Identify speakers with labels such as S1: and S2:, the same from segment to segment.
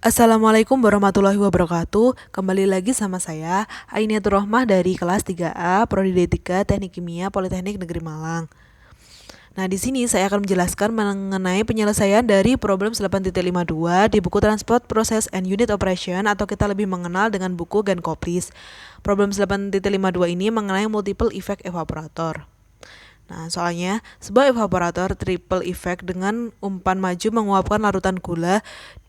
S1: Assalamualaikum warahmatullahi wabarakatuh. Kembali lagi sama saya, Ainiatur Rohmah dari kelas 3A, Prodi D3 Teknik Kimia Politeknik Negeri Malang. Nah, di sini saya akan menjelaskan mengenai penyelesaian dari problem 8.52 di buku Transport Process and Unit Operation atau kita lebih mengenal dengan buku Genkoplis. Problem 8.52 ini mengenai multiple effect evaporator. Nah, soalnya sebuah evaporator triple effect dengan umpan maju menguapkan larutan gula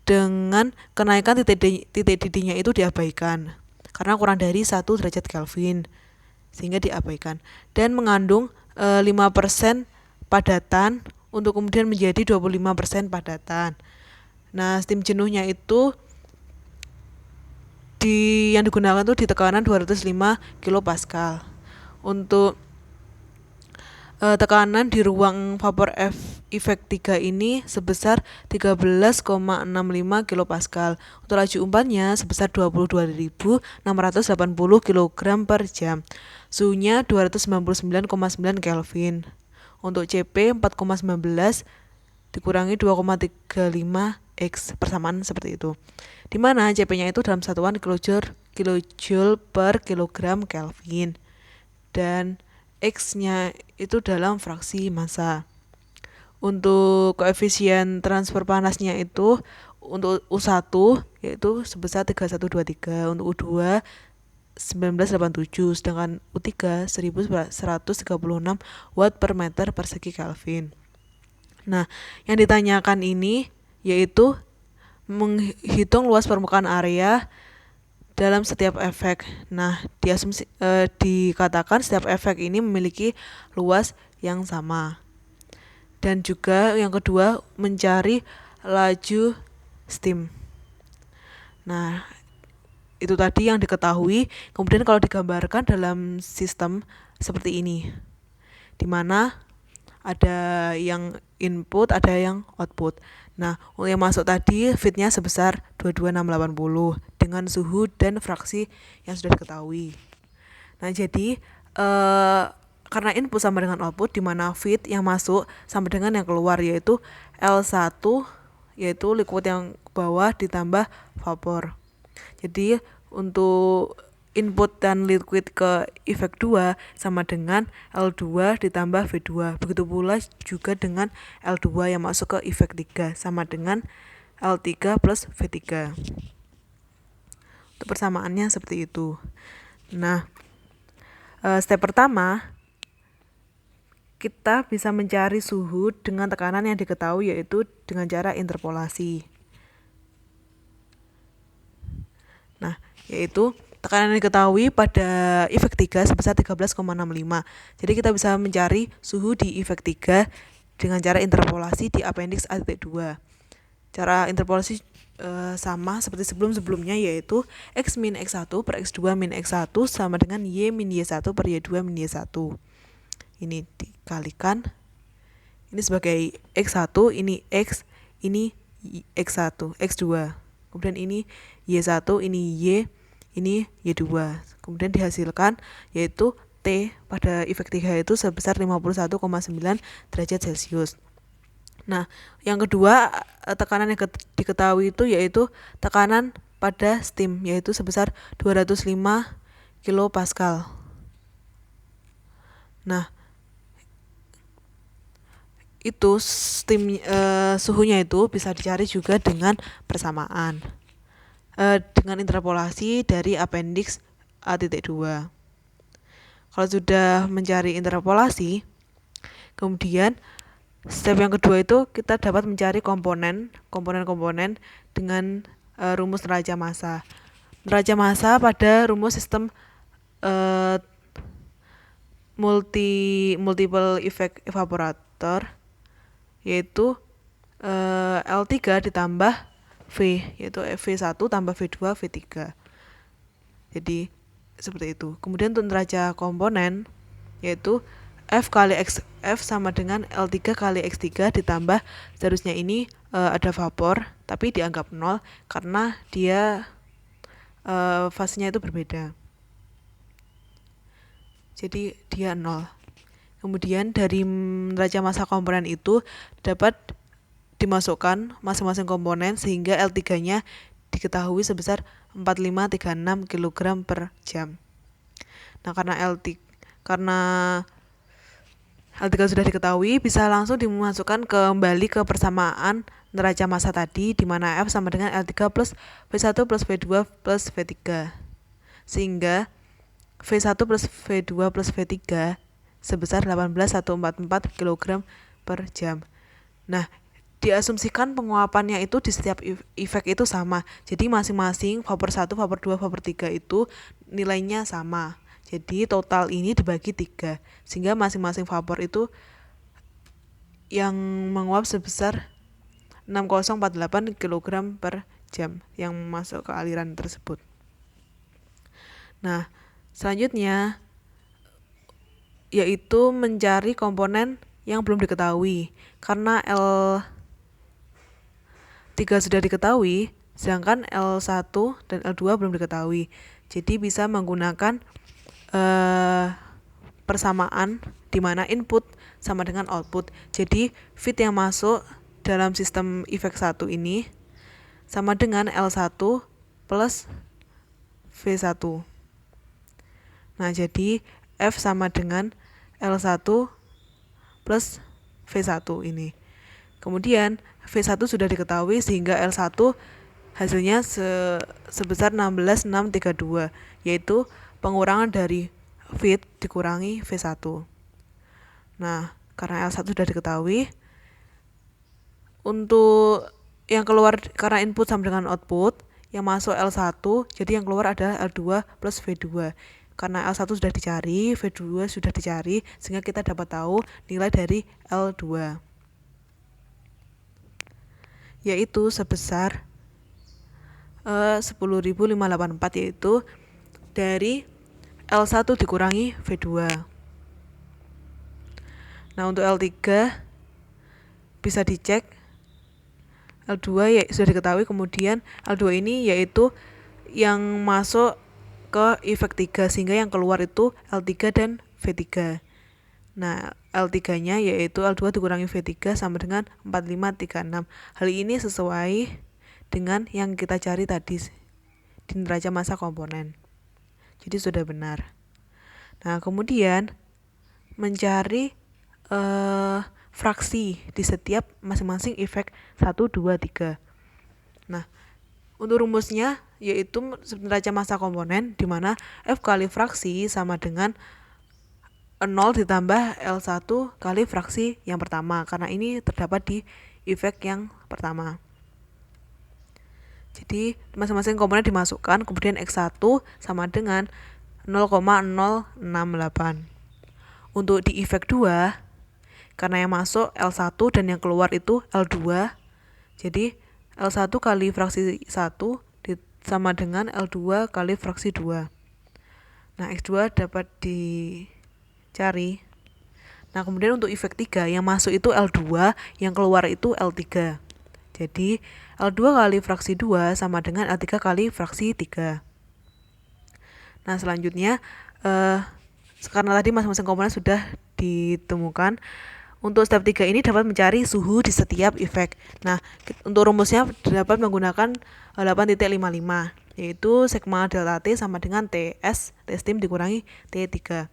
S1: dengan kenaikan titik didihnya itu diabaikan karena kurang dari 1 derajat Kelvin sehingga diabaikan dan mengandung 5% padatan untuk kemudian menjadi 25% padatan. Nah, steam jenuhnya itu yang digunakan itu di tekanan 205 kilopascal. Untuk tekanan di ruang vapor effect 3 ini sebesar 13,65 kilopascal. Untuk laju umpannya sebesar 22.680 kg per jam. Suhunya 299,9 Kelvin. Untuk CP 4,19 dikurangi 2,35 X, persamaan seperti itu. Di mana CP-nya itu dalam satuan kilojoule per kilogram Kelvin. Dan X-nya itu dalam fraksi massa. Untuk koefisien transfer panasnya itu untuk U1 yaitu sebesar 3123, untuk U2 1987, sedangkan U3 1136 watt per meter persegi Kelvin. Nah, yang ditanyakan ini yaitu menghitung luas permukaan area dalam setiap efek. Nah, dikatakan setiap efek ini memiliki luas yang sama. Dan juga yang kedua, mencari laju steam. Nah, itu tadi yang diketahui. Kemudian kalau digambarkan dalam sistem seperti ini, di mana ada yang input, ada yang output. Nah, yang masuk tadi fitnya sebesar 22680 dengan suhu dan fraksi yang sudah diketahui. Nah, jadi karena input sama dengan output, di mana fit yang masuk sama dengan yang keluar, yaitu L1, yaitu liquid yang ke bawah ditambah vapor. Jadi untuk input dan liquid ke efek 2 sama dengan L2 ditambah V2. Begitu pula juga dengan L2 yang masuk ke efek 3 sama dengan L3 plus V3. Untuk persamaannya seperti itu. Nah, step pertama kita bisa mencari suhu dengan tekanan yang diketahui, yaitu dengan cara interpolasi. Nah, yaitu tekanan yang diketahui pada efek 3 sebesar 13,65. Jadi kita bisa mencari suhu di efek 3 dengan cara interpolasi di appendix A.2. Cara interpolasi sama seperti sebelum-sebelumnya, yaitu X min X1 per X2 min X1 sama dengan Y min Y1 per Y2 min Y1. Ini dikalikan. Ini sebagai X1, ini X, ini X1, X2. Kemudian ini Y1, ini Y, ini Y2. Kemudian dihasilkan yaitu T pada efek 3 itu sebesar 51,9 derajat Celcius. Nah, yang kedua, tekanan yang diketahui itu yaitu tekanan pada steam, yaitu sebesar 205 kilopascal. Nah, itu steam suhunya itu bisa dicari juga dengan persamaan. Dengan interpolasi dari appendix A.2. Kalau sudah mencari interpolasi, kemudian step yang kedua itu kita dapat mencari komponen-komponen dengan rumus neraca massa. Neraca massa pada rumus sistem multiple effect evaporator yaitu L3 ditambah V, yaitu V1 tambah V2 V3. Jadi seperti itu. Kemudian untuk neraca komponen yaitu F kali XF sama dengan L3 kali X3 ditambah seterusnya. Ini ada vapor tapi dianggap 0 karena dia fasenya itu berbeda. Jadi dia 0. Kemudian dari neraca massa komponen itu dapat dimasukkan masing-masing komponen sehingga L3-nya diketahui sebesar 4536 kg per jam. Nah, karena L3 sudah diketahui, bisa langsung dimasukkan kembali ke persamaan neraca massa tadi, di mana F sama dengan L3 plus V1 plus V2 plus V3. Sehingga V1 plus V2 plus V3 sebesar 18.144 kg per jam. Nah, diasumsikan penguapannya itu di setiap efek itu sama. Jadi masing-masing vapor 1, vapor 2, vapor 3 itu nilainya sama. Jadi total ini dibagi 3. Sehingga masing-masing vapor itu yang menguap sebesar 6048 kg per jam yang masuk ke aliran tersebut. Nah, selanjutnya yaitu mencari komponen yang belum diketahui. Karena L3 sudah diketahui, sedangkan L1 dan L2 belum diketahui. Jadi bisa menggunakan persamaan di mana input sama dengan output. Jadi fit yang masuk dalam sistem efek 1 ini sama dengan L1 plus V1. Nah, jadi F sama dengan L1 plus V1 ini. Kemudian V1 sudah diketahui sehingga L1 hasilnya sebesar 16632, yaitu pengurangan dari fit dikurangi V1. Nah, karena L1 sudah diketahui, untuk yang keluar karena input sama dengan output, yang masuk L1, jadi yang keluar adalah L2 plus V2. Karena L1 sudah dicari, V2 sudah dicari, sehingga kita dapat tahu nilai dari L2, yaitu sebesar 10.584, yaitu dari L1 dikurangi V2. Nah, untuk L3 bisa dicek. L2 ya sudah diketahui, kemudian L2 ini yaitu yang masuk ke efek 3, sehingga yang keluar itu L3 dan V3. Nah, L3-nya yaitu L2 dikurangi V3 sama dengan 4536. Hal ini sesuai dengan yang kita cari tadi di neraca massa komponen. Jadi sudah benar. Nah, kemudian mencari fraksi di setiap masing-masing efek 1, 2, 3. Nah, untuk rumusnya yaitu neraca massa komponen di mana F kali fraksi sama dengan 0 ditambah L1 kali fraksi yang pertama, karena ini terdapat di efek yang pertama. Jadi masing-masing komponen dimasukkan, kemudian X1 sama dengan 0,068. Untuk di efek 2, karena yang masuk L1 dan yang keluar itu L2, jadi L1 kali fraksi 1 sama dengan L2 kali fraksi 2. Nah, X2 dapat dicari. Nah, kemudian untuk efek 3, yang masuk itu L2, yang keluar itu L3. Jadi L2 kali fraksi 2 sama dengan L3 kali fraksi 3. Nah, selanjutnya karena tadi masing-masing komponen sudah ditemukan, untuk step 3 ini dapat mencari suhu di setiap efek. Nah, untuk rumusnya dapat menggunakan 8.55, yaitu sigma delta T sama dengan TS, T steam dikurangi T3.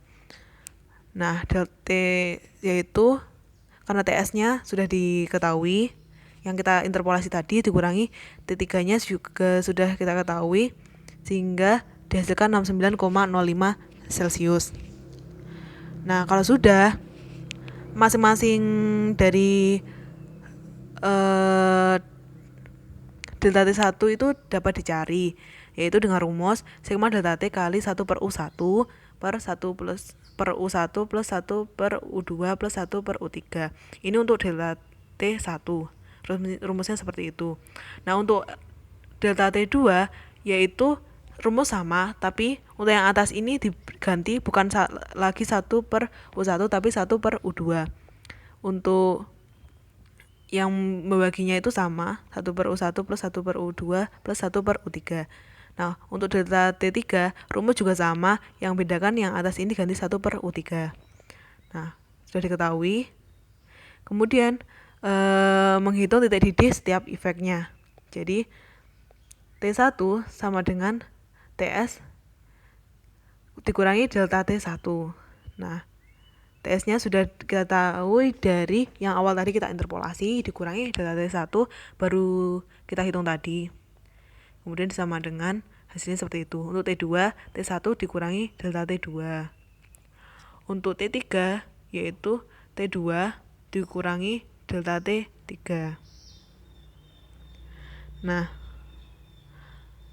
S1: Nah, delta T yaitu karena TS-nya sudah diketahui, yang kita interpolasi tadi dikurangi T3-nya juga sudah kita ketahui, sehingga dihasilkan 69,05 Celcius. Nah, kalau sudah, masing-masing dari delta T1 itu dapat dicari, yaitu dengan rumus sigma delta T kali 1 per U1 per 1 plus per U1 plus 1 per U2 plus 1 per U3. Ini untuk delta T1. Rumusnya seperti itu. Nah, untuk delta T2 yaitu rumus sama, tapi untuk yang atas ini diganti bukan lagi 1 per U1 tapi 1 per U2. Untuk yang membaginya itu sama, 1 per U1 plus 1 per U2 plus 1 per U3. Nah, untuk delta T3 rumus juga sama, yang bedakan yang atas ini ganti 1 per U3. Nah, sudah diketahui. Kemudian menghitung titik didih setiap efeknya. Jadi T1 sama dengan TS dikurangi delta T1. Nah, TS-nya sudah kita tahu dari yang awal tadi kita interpolasi, dikurangi delta T1, baru kita hitung tadi. Kemudian sama dengan hasilnya seperti itu. Untuk T2, T1 dikurangi delta T2. Untuk T3, yaitu T2 dikurangi delta T3. Nah,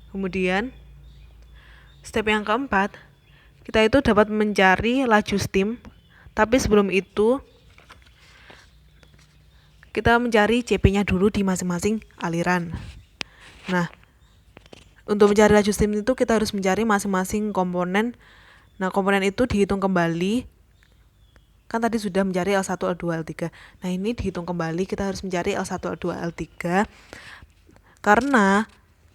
S1: kemudian step yang keempat, kita itu dapat mencari laju steam, tapi sebelum itu kita mencari CP-nya dulu di masing-masing aliran. Nah, untuk mencari laju steam itu kita harus mencari masing-masing komponen. Nah, komponen itu dihitung kembali. Kan tadi sudah mencari L1, L2, L3. Nah, ini dihitung kembali, kita harus mencari L1, L2, L3. Karena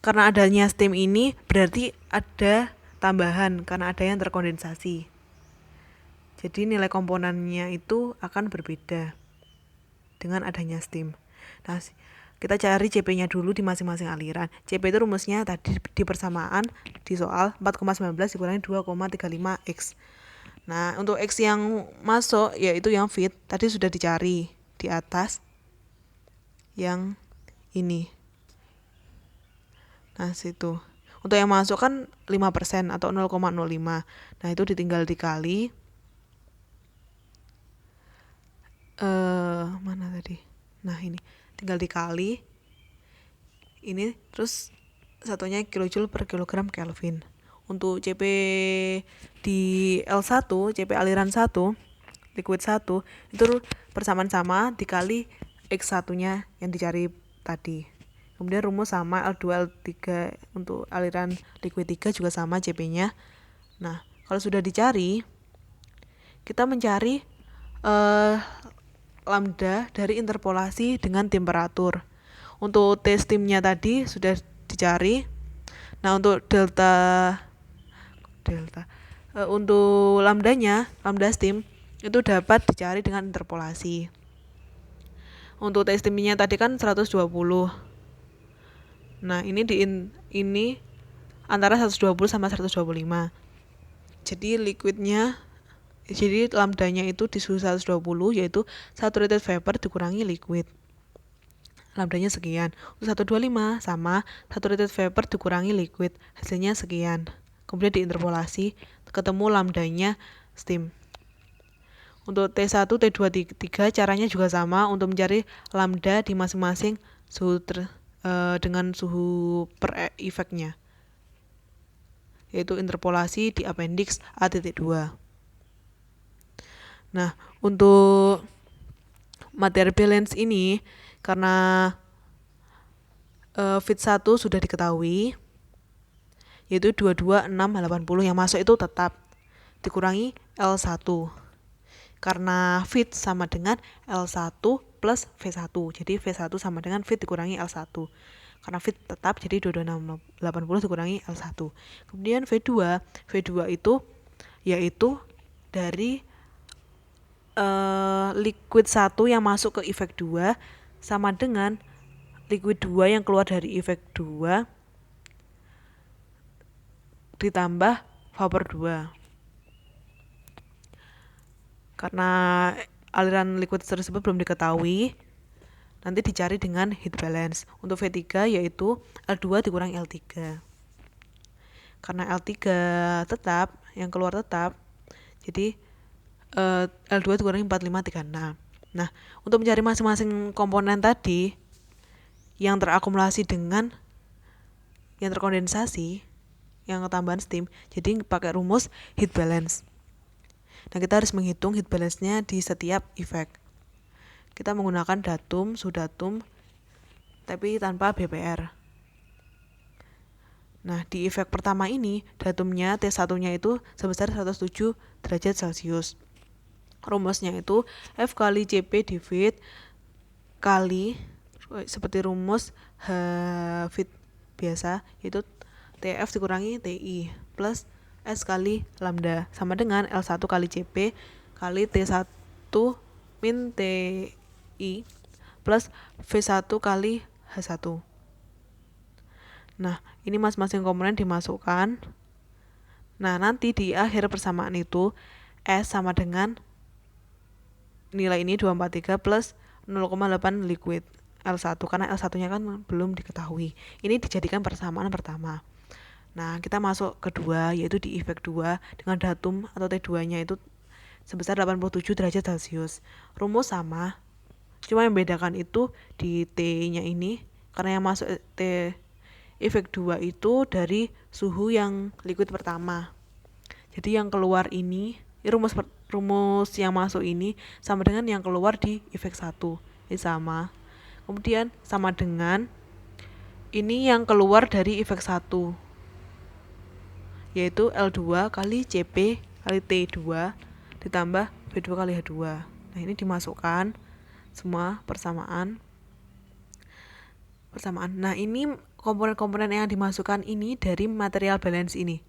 S1: adanya steam ini berarti ada tambahan, karena ada yang terkondensasi. Jadi nilai komponennya itu akan berbeda dengan adanya steam. Nah, kita cari CP-nya dulu di masing-masing aliran. CP itu rumusnya tadi di persamaan di soal 4,19 dikurangi 2,35 X. Nah, untuk X yang masuk yaitu yang fit tadi sudah dicari di atas yang ini. Nah, situ. Untuk yang masuk kan 5% atau 0,05. Nah, itu ditinggal dikali mana tadi? Nah, ini tinggal dikali ini, terus satunya kilojoule per kilogram Kelvin. Untuk CP di L1, CP aliran 1, liquid 1, itu persamaan sama dikali X1-nya yang dicari tadi. Kemudian rumus sama L2, L3 untuk aliran liquid 3 juga sama CP-nya. Nah, kalau sudah dicari, kita mencari lambda dari interpolasi dengan temperatur. Untuk T steam-nya tadi sudah dicari. Nah, untuk untuk lambdanya, lambda steam itu dapat dicari dengan interpolasi. Untuk T steam-nya tadi kan 120. Nah, ini antara 120 sama 125. Jadi lambdanya itu di suhu 120, yaitu saturated vapor dikurangi liquid. Lambdanya sekian. Untuk 125 sama saturated vapor dikurangi liquid, hasilnya sekian. Kemudian diinterpolasi, ketemu lambdanya steam. Untuk T1, T2, T3 caranya juga sama untuk mencari lambda di masing-masing suhu dengan suhu per efeknya, yaitu interpolasi di appendix A.2. Nah, untuk material balance ini karena fit 1 sudah diketahui, yaitu 22, 6, 80 yang masuk itu tetap dikurangi L1. Karena fit sama dengan L1 plus V1. Jadi V1 sama dengan fit dikurangi L1. Karena fit tetap, jadi 22, 6, 80 dikurangi L1. Kemudian V2 itu yaitu dari liquid 1 yang masuk ke efek 2 sama dengan liquid 2 yang keluar dari efek 2 ditambah vapor 2. Karena aliran liquid tersebut belum diketahui, nanti dicari dengan heat balance. Untuk V3 yaitu L2 dikurangi L3. Karena L3 tetap, yang keluar tetap, jadi L2 dikurangi 4536. Nah, untuk mencari masing-masing komponen tadi yang terakumulasi dengan yang terkondensasi, yang ketambahan steam, jadi pakai rumus heat balance. Nah, kita harus menghitung heat balance-nya di setiap efek. Kita menggunakan datum, suhu datum, tapi tanpa BPR. Nah, di efek pertama ini, datumnya T1-nya itu sebesar 107 derajat Celcius. Rumusnya itu F kali CP divide kali seperti rumus H fit biasa, yaitu TF dikurangi TI plus S kali lambda sama dengan L1 kali CP kali T1 min TI plus V1 kali H1. Nah, ini masing-masing komponen dimasukkan. Nah, nanti di akhir persamaan itu S sama dengan nilai ini 243 plus 0,8 liquid L1, karena L1-nya kan belum diketahui. Ini dijadikan persamaan pertama. Nah, kita masuk kedua, yaitu di efek 2 dengan datum atau T2-nya itu sebesar 87 derajat Celcius. Rumus sama, cuma yang membedakan itu di T-nya ini, karena yang masuk T efek 2 itu dari suhu yang liquid pertama. Jadi yang keluar ini, rumus yang masuk ini sama dengan yang keluar di efek 1. Ini sama. Kemudian sama dengan ini yang keluar dari efek 1, yaitu L2 kali CP kali T2 ditambah B2 kali H2. Nah, ini dimasukkan semua persamaan. Nah, ini komponen-komponen yang dimasukkan ini dari material balance ini.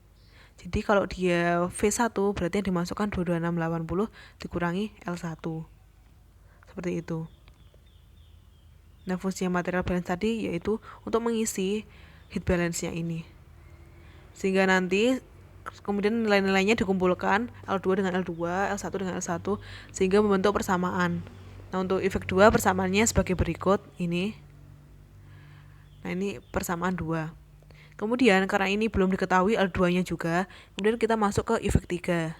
S1: Jadi kalau dia V1 berarti yang dimasukkan 22680 dikurangi L1. Seperti itu. Nah, fungsi material balance tadi yaitu untuk mengisi heat balance-nya ini. Sehingga nanti kemudian nilai-nilainya dikumpulkan L2 dengan L2, L1 dengan L1 sehingga membentuk persamaan. Nah, untuk efek 2 persamaannya sebagai berikut ini. Nah, ini persamaan 2. Kemudian karena ini belum diketahui L2-nya juga, kemudian kita masuk ke efek 3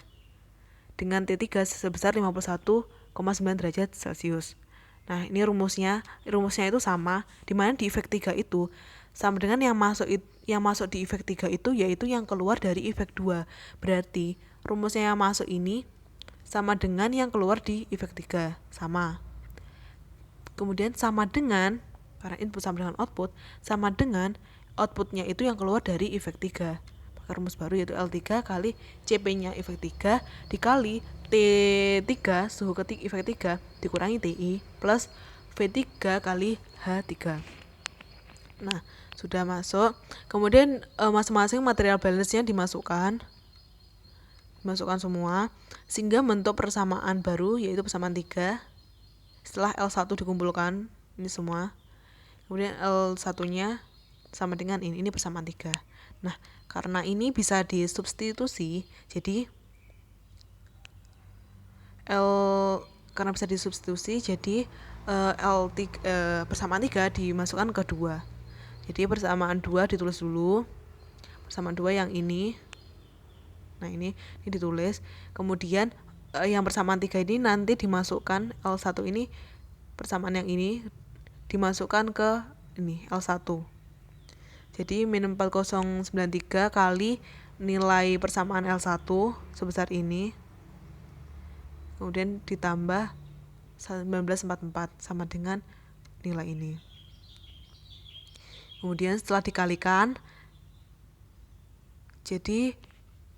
S1: dengan T3 sebesar 51,9 derajat Celcius. Nah, ini rumusnya itu sama, di mana di efek 3 itu sama dengan yang masuk di efek 3 itu yaitu yang keluar dari efek 2. Berarti rumusnya yang masuk ini sama dengan yang keluar di efek 3, sama. Kemudian sama dengan, karena input sama dengan output, sama dengan outputnya itu yang keluar dari efek 3. Pakai rumus baru yaitu L3 kali CP-nya efek 3 dikali T3 suhu ketik efek 3 dikurangi TI plus V3 kali H3. Nah, sudah masuk. Kemudian masing-masing material balance-nya dimasukkan semua sehingga bentuk persamaan baru yaitu persamaan 3. Setelah L1 dikumpulkan ini semua, kemudian L1-nya sama dengan ini persamaan 3. Nah, karena ini bisa disubstitusi, jadi karena bisa disubstitusi, jadi persamaan 3 dimasukkan ke 2. Jadi persamaan 2 ditulis dulu. Persamaan 2 yang ini. Nah, ini ditulis. Kemudian yang persamaan 3 ini nanti dimasukkan L1 ini, persamaan yang ini dimasukkan ke ini L1. Jadi min 4093 kali nilai persamaan L1 sebesar ini. Kemudian ditambah 1944 sama dengan nilai ini. Kemudian setelah dikalikan, jadi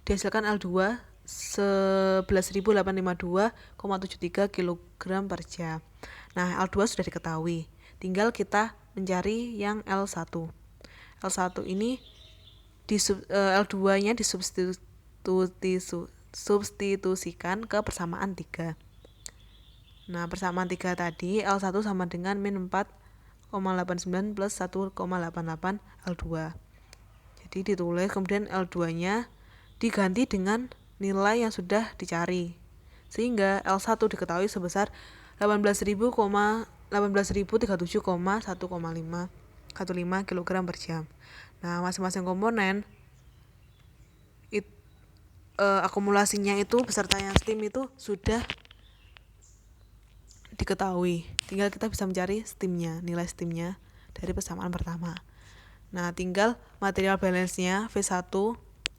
S1: dihasilkan L2 11.852,73 kg per jam. Nah, L2 sudah diketahui. Tinggal kita mencari yang L1. L1 ini L2-nya disubstitusikan ke persamaan 3. Nah, persamaan 3 tadi L1 sama dengan min 4,89 plus 1,88 L2. Jadi ditulis, kemudian L2-nya diganti dengan nilai yang sudah dicari. Sehingga L1 diketahui sebesar 18.037,1,15 kg per jam. Nah, masing-masing komponen akumulasinya itu beserta yang steam itu sudah diketahui. Tinggal kita bisa mencari steamnya, nilai steamnya dari persamaan pertama. Nah, tinggal material balance-nya V1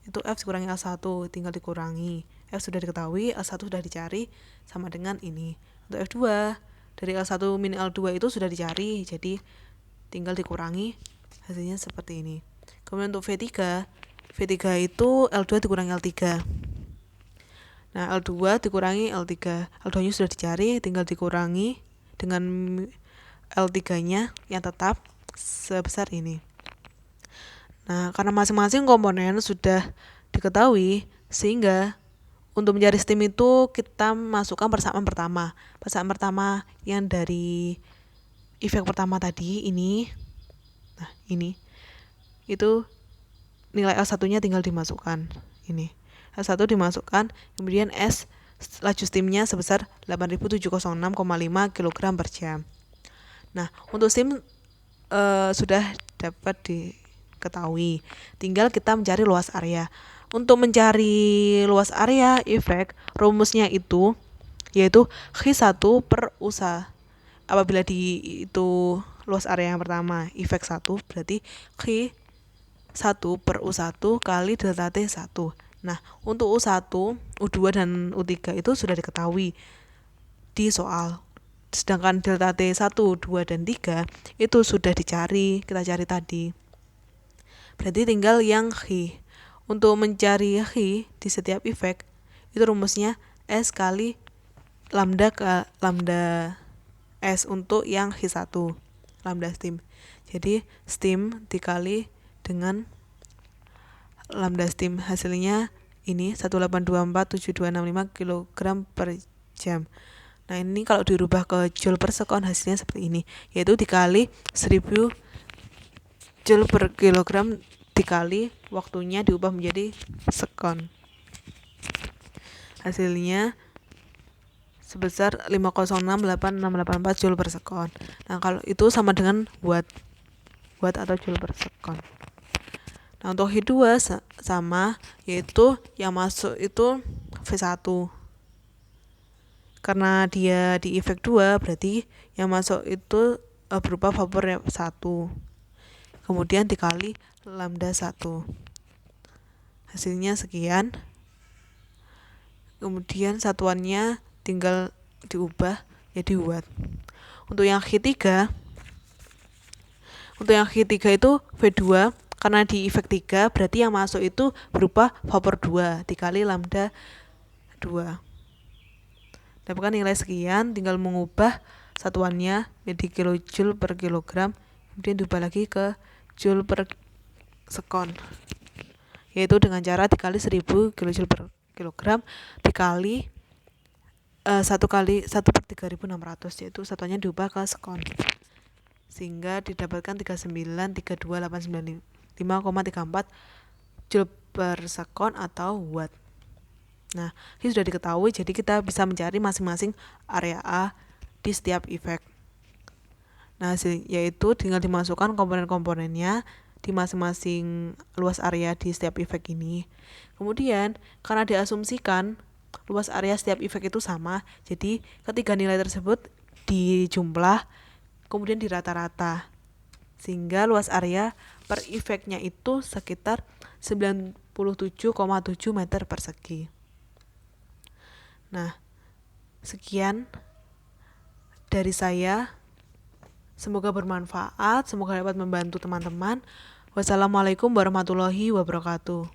S1: itu F dikurangi L1, tinggal dikurangi. F sudah diketahui, L1 sudah dicari, sama dengan ini. Untuk F2, dari L1 min L2 itu sudah dicari, jadi tinggal dikurangi, hasilnya seperti ini. Kemudian untuk V3 itu L2 dikurangi L3. Nah, L2 dikurangi L3. L2-nya sudah dicari, tinggal dikurangi dengan L3-nya yang tetap sebesar ini. Nah, karena masing-masing komponen sudah diketahui, sehingga untuk mencari steam itu kita masukkan persamaan pertama. Persamaan pertama yang dari efek pertama tadi ini. Nah, ini itu nilai L1-nya tinggal dimasukkan. Ini L1 dimasukkan, kemudian S laju steamnya sebesar 8.706,5 kg per jam. Nah, untuk steam sudah dapat diketahui. Tinggal kita mencari luas area. Untuk mencari luas area efek, rumusnya itu yaitu Q1 per U1. Apabila itu luas area yang pertama, efek 1, berarti Q1 per U1 kali delta T1. Nah, untuk U1, U2 dan U3 itu sudah diketahui di soal. Sedangkan delta T1, 2, dan 3 itu sudah kita cari tadi. Berarti tinggal yang Q. Untuk mencari Q di setiap efek, itu rumusnya S kali lambda ke lambda S untuk yang Q1, lambda steam. Jadi steam dikali dengan lambda steam, hasilnya ini 1824765 kg per jam. Nah, ini kalau dirubah ke joule per sekon hasilnya seperti ini, yaitu dikali 1000 joule per kilogram dikali waktunya diubah menjadi sekon. Hasilnya sebesar 5068684 joule per sekon. Nah, kalau itu sama dengan watt atau joule per sekon. Nah, untuk H2 sama, yaitu yang masuk itu V1. Karena dia di efek 2, berarti yang masuk itu berupa vapor 1. Kemudian dikali lambda 1. Hasilnya sekian. Kemudian satuannya tinggal diubah jadi watt. Untuk yang Q3 itu V2, karena di efek 3 berarti yang masuk itu berupa vapor 2 dikali lambda 2. Dapatkan nilai sekian, tinggal mengubah satuannya menjadi kilojoule per kilogram, kemudian diubah lagi ke joule per sekon, yaitu dengan cara dikali 1000 kilojoule per kilogram dikali 1/3600, yaitu satuannya diubah ke sekon, sehingga didapatkan 39.32895,34 joule per sekon atau watt. Nah, ini sudah diketahui, jadi kita bisa mencari masing-masing area A di setiap efek. Nah, yaitu tinggal dimasukkan komponen-komponennya di masing-masing luas area di setiap efek ini. Kemudian, karena diasumsikan luas area setiap efek itu sama, jadi ketiga nilai tersebut dijumlah, kemudian dirata-rata, sehingga luas area per efeknya itu sekitar 97,7 meter persegi. Nah, sekian dari saya. Semoga bermanfaat, semoga dapat membantu teman-teman. Wassalamualaikum warahmatullahi wabarakatuh.